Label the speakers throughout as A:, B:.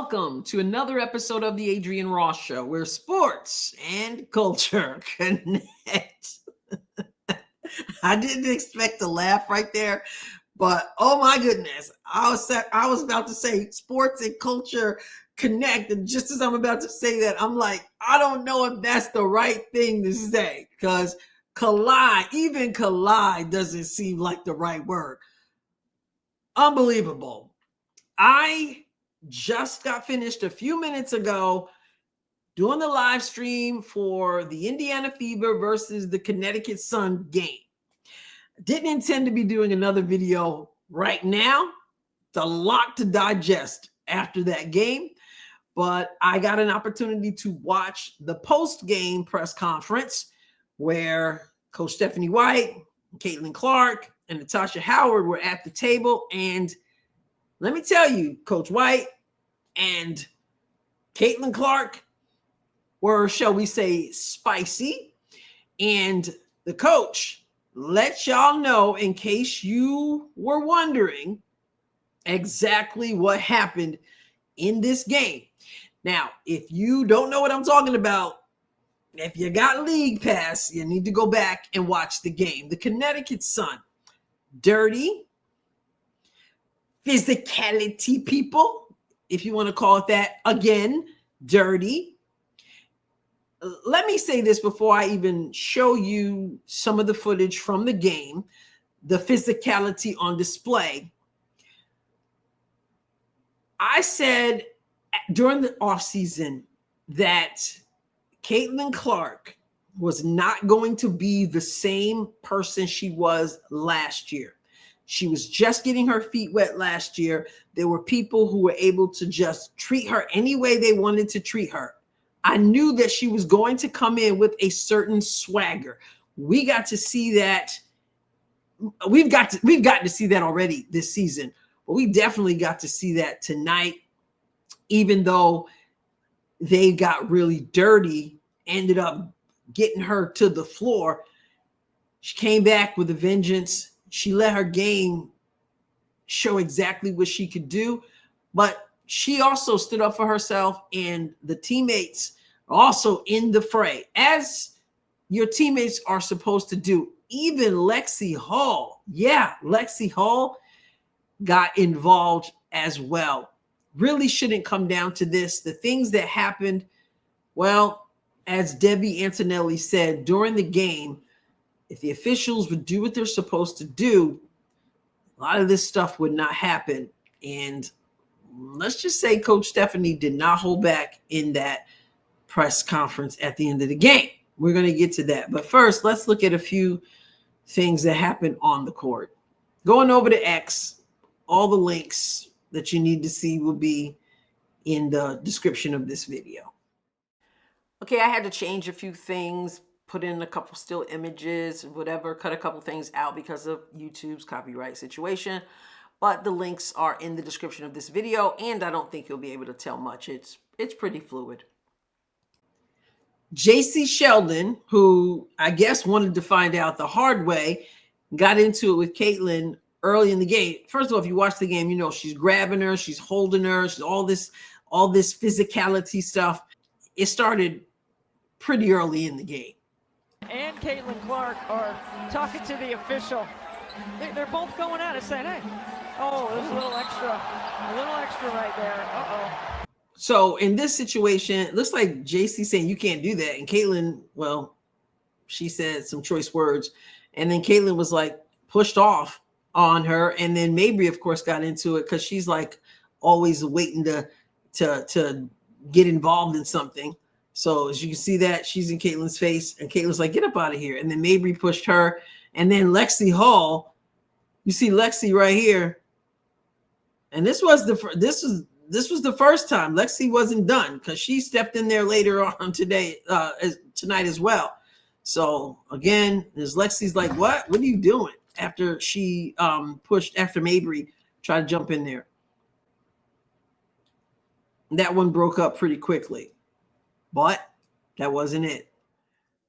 A: welcome to another episode of the Adrienne Ross Show, where sports and culture connect. I didn't expect to laugh right there, but oh my goodness, I was about to say sports and culture connect, and just as I'm about to say that, I'm like, I don't know if that's the right thing to say, because even collide doesn't seem like the right word. Unbelievable. I just got finished a few minutes ago doing the live stream for the Indiana Fever versus the Connecticut Sun game. Didn't intend to be doing another video right now. It's a lot to digest after that game, but I got an opportunity to watch the post-game press conference where Coach Stephanie White, Caitlin Clark, and Natasha Howard were at the table. And let me tell you, Coach White and Caitlin Clark were, shall we say, spicy. And the coach let y'all know, in case you were wondering, exactly what happened in this game. Now, if you don't know what I'm talking about, if you got League Pass, you need to go back and watch the game. The Connecticut Sun, dirty, physicality people, if you want to call it that, again, dirty. Let me say this before I even show you some of the footage from the game, the physicality on display. I said during the offseason that Caitlin Clark was not going to be the same person she was last year. She was just getting her feet wet last year. There were people who were able to just treat her any way they wanted to treat her. I knew that she was going to come in with a certain swagger. We got to see that. We've gotten to see that already this season, but we definitely got to see that tonight, even though they got really dirty, ended up getting her to the floor. She came back with a vengeance. She let her game show exactly what she could do, but she also stood up for herself, and the teammates are also in the fray, as your teammates are supposed to do. Even Lexi Hall, Lexi Hall got involved as well. Really shouldn't come down to this. The things that happened, well, as Debbie Antonelli said during the game, if the officials would do what they're supposed to do, a lot of this stuff would not happen. And let's just say Coach Stephanie did not hold back in that press conference at the end of the game. We're going to get to that. But first, let's look at a few things that happened on the court. Going over to X, all the links that you need to see will be in the description of this video. Okay, I had to change a few things, put in a couple still images, whatever, cut a couple things out because of YouTube's copyright situation. But the links are in the description of this video, and I don't think you'll be able to tell much. It's pretty fluid. JC Sheldon, who I guess wanted to find out the hard way, got into it with Caitlin early in the game. First of all, if you watch the game, you know she's grabbing her, she's holding her, she's all this physicality stuff. It started pretty early in the game.
B: And Caitlin Clark are talking to the official. They're both going at it, saying, hey, oh, there's a little extra right there. Uh-oh.
A: So in this situation, it looks like JC saying you can't do that. And Caitlin, well, she said some choice words. And then Caitlin was like pushed off on her. And then Mabry, of course, got into it because she's like always waiting to get involved in something. So as you can see that she's in Caitlin's face, and Caitlin's like, get up out of here. And then Mabry pushed her. And then Lexi Hall, you see Lexi right here. And this was the first time. Lexi wasn't done because she stepped in there later on tonight as well. So again, there's Lexi's like, what are you doing? After she pushed, after Mabry tried to jump in there. That one broke up pretty quickly, but that wasn't it.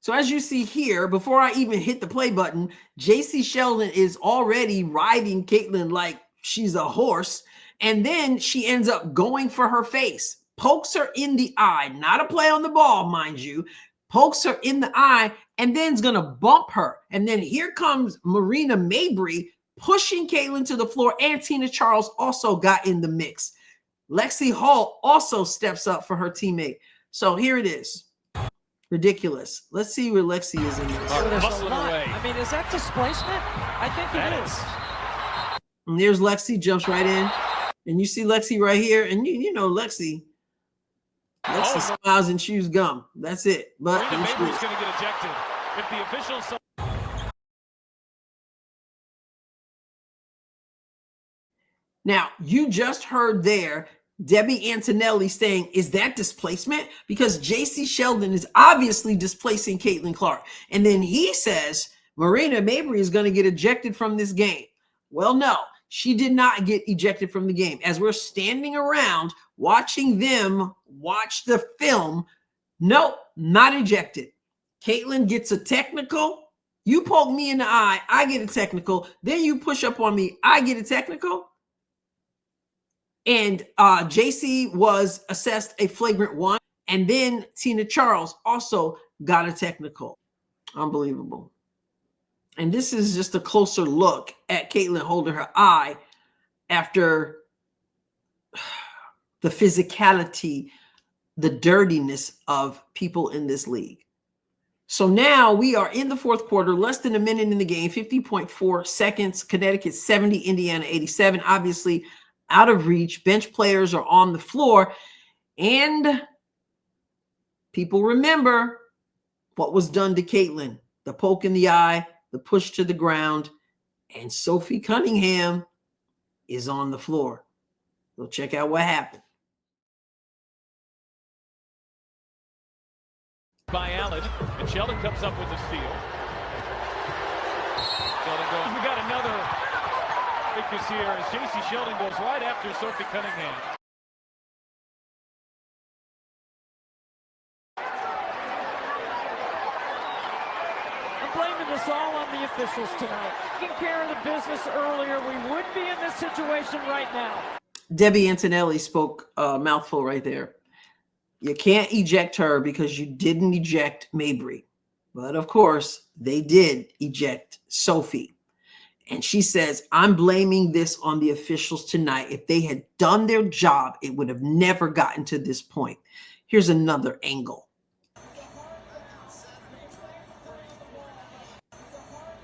A: So as you see here, before I even hit the play button, JC Sheldon is already riding Caitlin like she's a horse. And then she ends up going for her face, pokes her in the eye, not a play on the ball, mind you, pokes her in the eye, and then is going to bump her. And then here comes Marina Mabrey pushing Caitlin to the floor, and Tina Charles also got in the mix. Lexi Hall also steps up for her teammate. So here it is. Ridiculous. Let's see where Lexi is in this.
B: I mean, is that displacement? I think it is.
A: And there's Lexi, jumps right in. And you see Lexi right here. And you know Lexi smiles and chews gum. That's it. But
C: Marina Mabrey's going to get ejected. If the officials...
A: Now, you just heard there Debbie Antonelli saying, is that displacement? Because JC Sheldon is obviously displacing Caitlin Clark. And then he says Marina Mabrey is going to get ejected from this game. Well, no, she did not get ejected from the game. As we're standing around watching them watch the film, nope, not ejected. Caitlin gets a technical. You poke me in the eye, I get a technical. Then you push up on me, I get a technical. And JC was assessed a flagrant 1. And then Tina Charles also got a technical. Unbelievable. And this is just a closer look at Caitlin holding her eye after the physicality, the dirtiness of people in this league. So now we are in the fourth quarter, less than a minute in the game, 50.4 seconds. Connecticut 70, Indiana 87. Obviously, out of reach. Bench players are on the floor. And people remember what was done to Caitlin. The poke in the eye, the push to the ground. And Sophie Cunningham is on the floor. So check out what happened.
C: By Allen. And Sheldon comes up with the steal. Sheldon goes. We got another because here as JC Sheldon goes right after Sophie Cunningham.
B: I'm blaming this all on the officials tonight. Taking care of the business earlier, we wouldn't be in this situation right now.
A: Debbie Antonelli spoke a mouthful right there. You can't eject her because you didn't eject Mabrey. But of course, they did eject Sophie. And she says, I'm blaming this on the officials tonight. If they had done their job, it would have never gotten to this point. Here's another angle.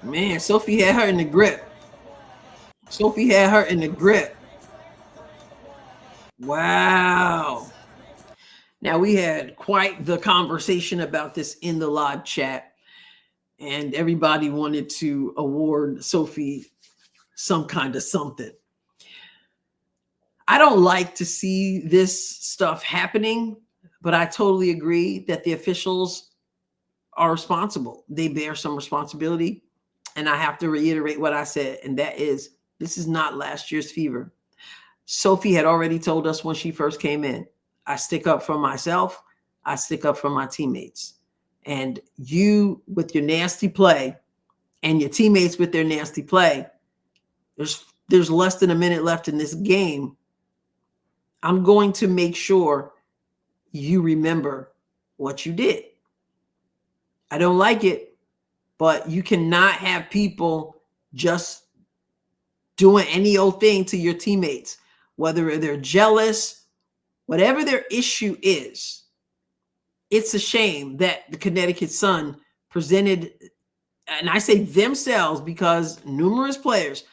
A: Man, Sophie had her in the grip. Sophie had her in the grip. Wow. Now, we had quite the conversation about this in the live chat. And everybody wanted to award Sophie some kind of something. I don't like to see this stuff happening, but I totally agree that the officials are responsible. They bear some responsibility. And I have to reiterate what I said, and that is, this is not last year's fever. Sophie had already told us when she first came in, I stick up for myself. I stick up for my teammates. And you, with your nasty play, and your teammates with their nasty play, there's less than a minute left in this game. I'm going to make sure you remember what you did. I don't like it, but you cannot have people just doing any old thing to your teammates, whether they're jealous, whatever their issue is. It's a shame that the Connecticut Sun presented, and I say themselves because numerous players,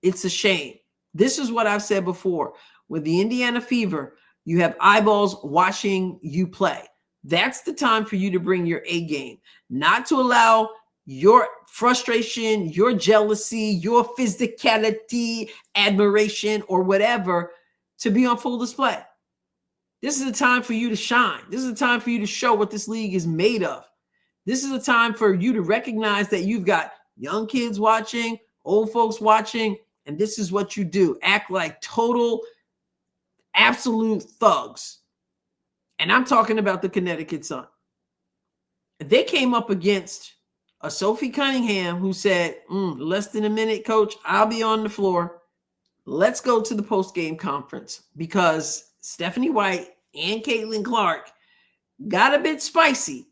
A: it's a shame. This is what I've said before. With the Indiana Fever, you have eyeballs watching you play. That's the time for you to bring your A game, not to allow your frustration, your jealousy, your physicality, admiration, or whatever to be on full display. This is a time for you to shine. This is a time for you to show what this league is made of. This is a time for you to recognize that you've got young kids watching, old folks watching, and this is what you do. Act like total, absolute thugs. And I'm talking about the Connecticut Sun. They came up against a Sophie Cunningham who said, less than a minute, coach, I'll be on the floor. let's go to the post-game conference because Stephanie White and Caitlin Clark got a bit spicy.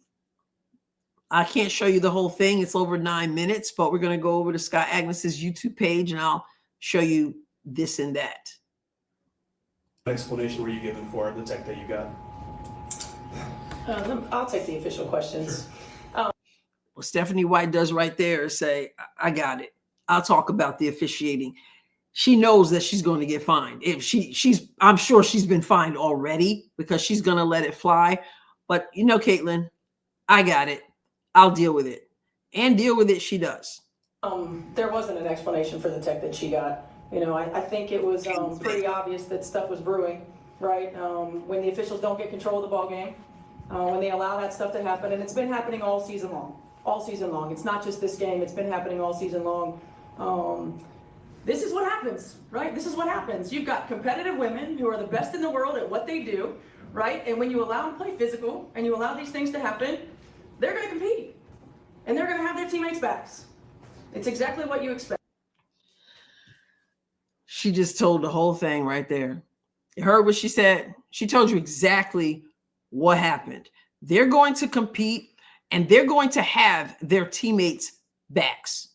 A: I can't show you the whole thing. It's over 9 minutes, but we're going to go over to Scott Agnes's YouTube page and I'll show you this and that.
D: What explanation were you given for the tech that you got?
E: I'll take the official questions.
A: Sure. What Stephanie White does right there is say, I got it. I'll talk about the officiating. She knows that she's going to get fined. If I'm sure she's been fined already because she's going to let it fly. But you know, Caitlin, I got it. I'll deal with it. And deal with it she does.
E: There wasn't an explanation for the tech that she got. You know, I think it was pretty obvious that stuff was brewing, right? When the officials don't get control of the ball game, when they allow that stuff to happen, and it's been happening all season long. All season long. It's not just this game. It's been happening all season long. This is what happens, right? This is what happens. You've got competitive women who are the best in the world at what they do, right? And when you allow them to play physical and you allow these things to happen, they're going to compete. And they're going to have their teammates' backs. It's exactly what you expect.
A: She just told the whole thing right there. You heard what she said? She told you exactly what happened. They're going to compete and they're going to have their teammates' backs.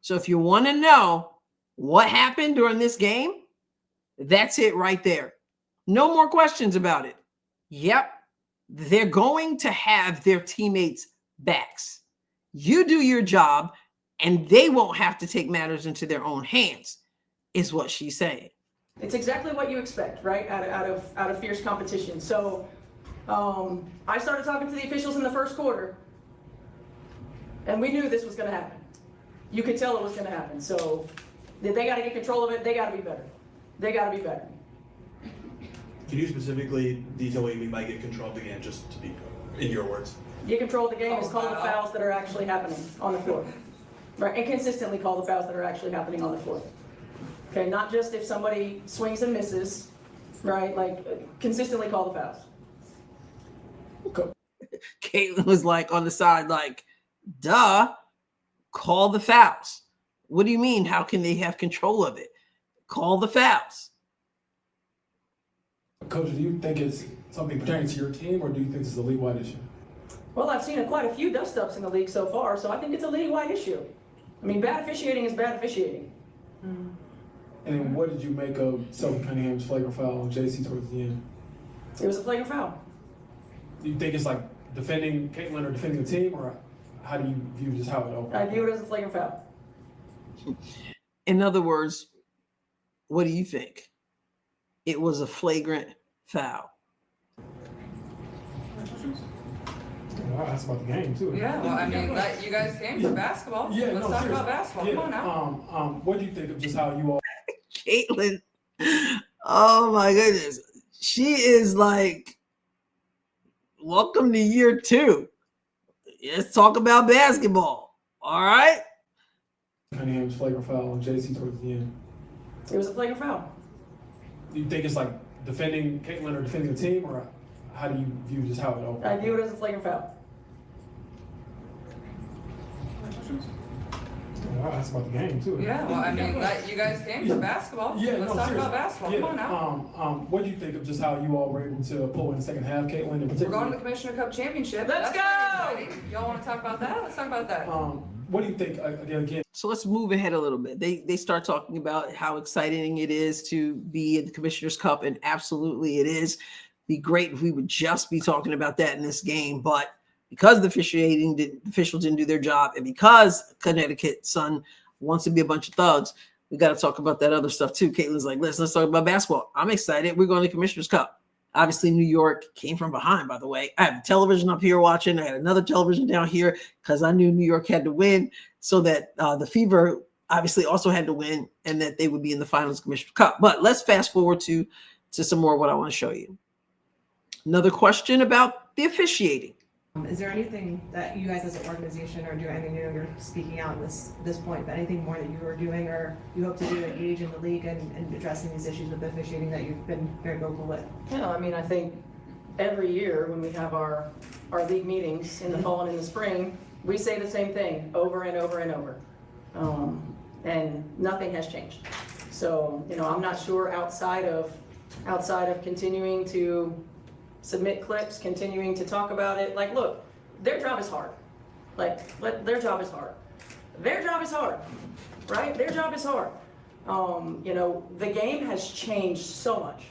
A: So if you want to know what happened during this game, that's it right there. No more questions about it. Yep, they're going to have their teammates' backs. You do your job, and they won't have to take matters into their own hands, is what she's saying.
E: It's exactly what you expect, right? Out of fierce competition. So I started talking to the officials in the first quarter, and we knew this was going to happen. You could tell it was going to happen. So they got to get control of it. They got to be better. They got to be better.
D: Can you specifically detail what you mean by get control of the game, just to be in your words?
E: Get control of the game is call the fouls that are actually happening on the floor. Right? And consistently call the fouls that are actually happening on the floor. Okay, not just if somebody swings and misses, right? Like, consistently call the fouls.
A: Okay. Caitlin was like on the side, like, duh, call the fouls. What do you mean? How can they have control of it? Call the fouls.
F: Coach, do you think it's something pertaining to your team, or do you think this is a league-wide issue?
E: Well, I've seen quite a few dust-ups in the league so far, so I think it's a league-wide issue. I mean, bad officiating is bad officiating.
F: And then what did you make of Sophie Cunningham's flagrant foul on JC towards the end?
E: It was a flagrant foul.
F: Do you think it's like defending Caitlin or defending the team, or how do you view just how it opened?
E: I view it as a flagrant foul.
A: In other words, what do you think? It was a flagrant foul.
F: Well, that's about the game too.
G: Yeah, well, I mean, you guys came for basketball.
F: Yeah,
G: Let's talk about basketball.
F: Yeah.
G: Come on now.
F: What do you think of just how you all?
A: Caitlin, oh my goodness. She is like, welcome to year 2. Let's talk about basketball. All right.
F: Cunningham's flagrant foul on JC towards the end.
E: It was a flagrant foul.
F: Do you think it's like defending Caitlin or defending the team, or how do you view just how it opened?
E: I view it as a flagrant foul.
F: Well, that's about the game too.
G: Yeah, well, I mean, you guys came for basketball.
F: Yeah,
G: Let's talk about basketball. Come on now.
F: What do you think of just how you all were able to pull in the second half, Caitlin, in particular?
G: We're going to the Commissioner Cup Championship.
E: Let's
G: That's pretty exciting. Y'all want to talk about that? Let's talk about that.
F: What do you think, again?
A: So let's move ahead a little bit. They start talking about how exciting it is to be in the Commissioner's Cup, and absolutely it is. Be great if we would just be talking about that in this game, but because the officials didn't do their job, and because Connecticut Sun wants to be a bunch of thugs, we got to talk about that other stuff too. Caitlin's like, let's talk about basketball. I'm excited. We're going to the Commissioner's Cup. Obviously, New York came from behind, by the way. I have television up here watching. I had another television down here because I knew New York had to win, so that the Fever obviously also had to win and that they would be in the finals of the Commissioner's Cup. But let's fast forward to some more of what I want to show you. Another question about the officiating.
H: Is there anything that you guys as an organization are doing? I mean, you're speaking out at this point, but anything more that you are doing or you hope to do to engage in the league and addressing these issues with officiating that you've been very vocal with?
E: Yeah, I mean, I think every year when we have our league meetings in the fall and in the spring, we say the same thing over and over and over. And nothing has changed. So, you know, I'm not sure outside of continuing to submit clips, continuing to talk about it. Like, look, their job is hard. Their job is hard. Their job is hard, right? Their job is hard. You know, the game has changed so much.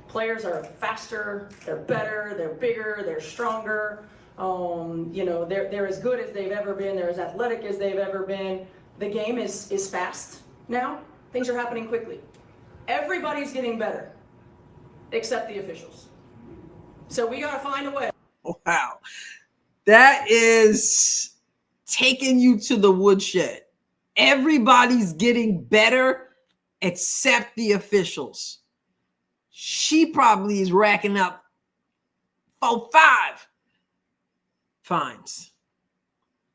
E: Players are faster, they're better, they're bigger, they're stronger. You know, they're as good as they've ever been, they're as athletic as they've ever been. The game is fast now. Things are happening quickly. Everybody's getting better, except the officials. So we gotta find a way.
A: Wow. That is taking you to the woodshed. Everybody's getting better except the officials. She probably is racking up 4, 5 fines.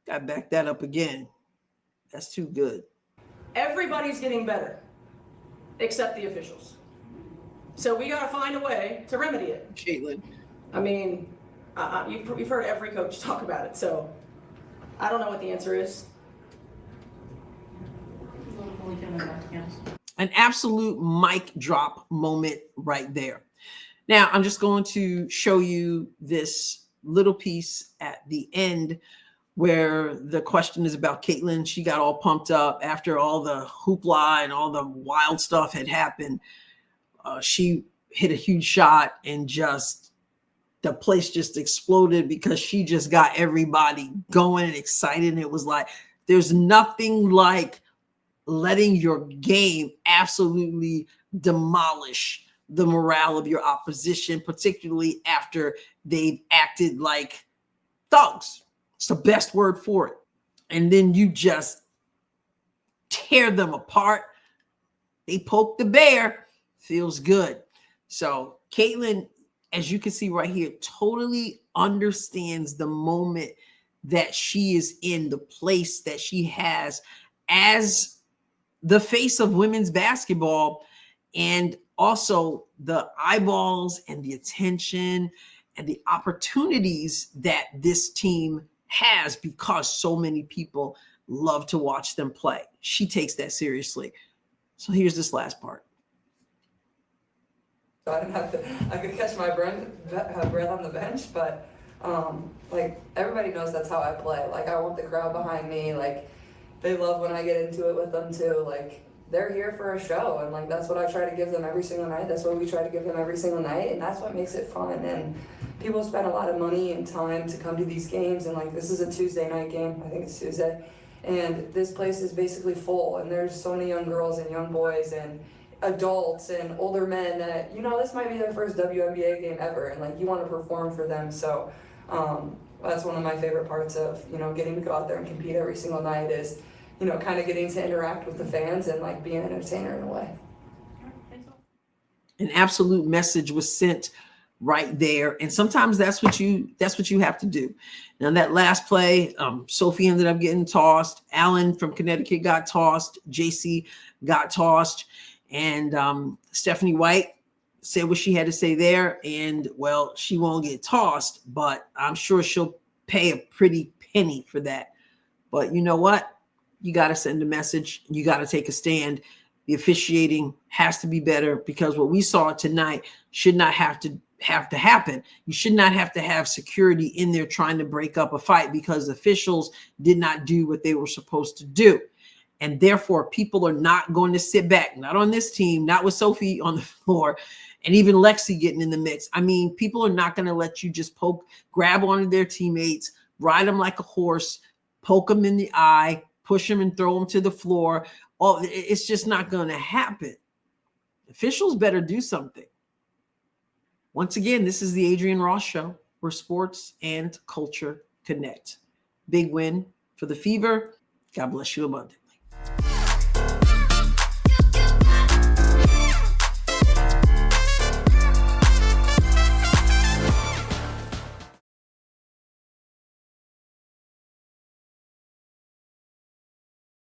A: Got to back that up again. That's too good.
E: Everybody's getting better, except the officials. So we got to find a way to remedy it.
A: Caitlin.
E: I mean, you've heard every coach talk about it, so I don't know what the answer is.
A: An absolute mic drop moment right there. Now, I'm just going to show you this little piece at the end where the question is about Caitlin. She got all pumped up after all the hoopla and all the wild stuff had happened. She hit a huge shot and just the place just exploded because she just got everybody going and excited. And it was like, there's nothing like letting your game absolutely demolish the morale of your opposition, particularly after they've acted like thugs. It's the best word for it. And then you just tear them apart. They poke the bear. Feels good. So Caitlin, as you can see right here, totally understands the moment that she is in, the place that she has as the face of women's basketball, and also the eyeballs and the attention and the opportunities that this team has because so many people love to watch them play. She takes that seriously. So here's this last part.
G: I didn't have to, I could catch my breath on the bench, but like everybody knows that's how I play. Like I want the crowd behind me. Like they love when I get into it with them too. Like they're here for a show, and like that's what I try to give them every single night. That's what we try to give them every single night, and that's what makes it fun. And people spend a lot of money and time to come to these games, and like this is a Tuesday night game. I think it's Tuesday, and this place is basically full. And there's so many young girls and young boys and adults and older men that, you know, this might be their first WNBA game ever, and like you want to perform for them. So that's one of my favorite parts of, you know, getting to go out there and compete every single night is, you know, kind of getting to interact with the fans and like being an entertainer in a way.
A: An absolute message was sent right there, and sometimes that's what you have to do. Now that last play, Sophie ended up getting tossed. Alan from Connecticut got tossed. JC got tossed. And Stephanie White said what she had to say there. And, well, she won't get tossed, but I'm sure she'll pay a pretty penny for that. But you know what? You got to send a message. You got to take a stand. The officiating has to be better because what we saw tonight should not have to happen. You should not have to have security in there trying to break up a fight because officials did not do what they were supposed to do. And therefore, people are not going to sit back, not on this team, not with Sophie on the floor, and even Lexi getting in the mix. I mean, people are not going to let you just grab onto their teammates, ride them like a horse, poke them in the eye, push them and throw them to the floor. It's just not going to happen. Officials better do something. Once again, this is the Adrienne Ross Show, where sports and culture connect. Big win for the Fever. God bless you abundant.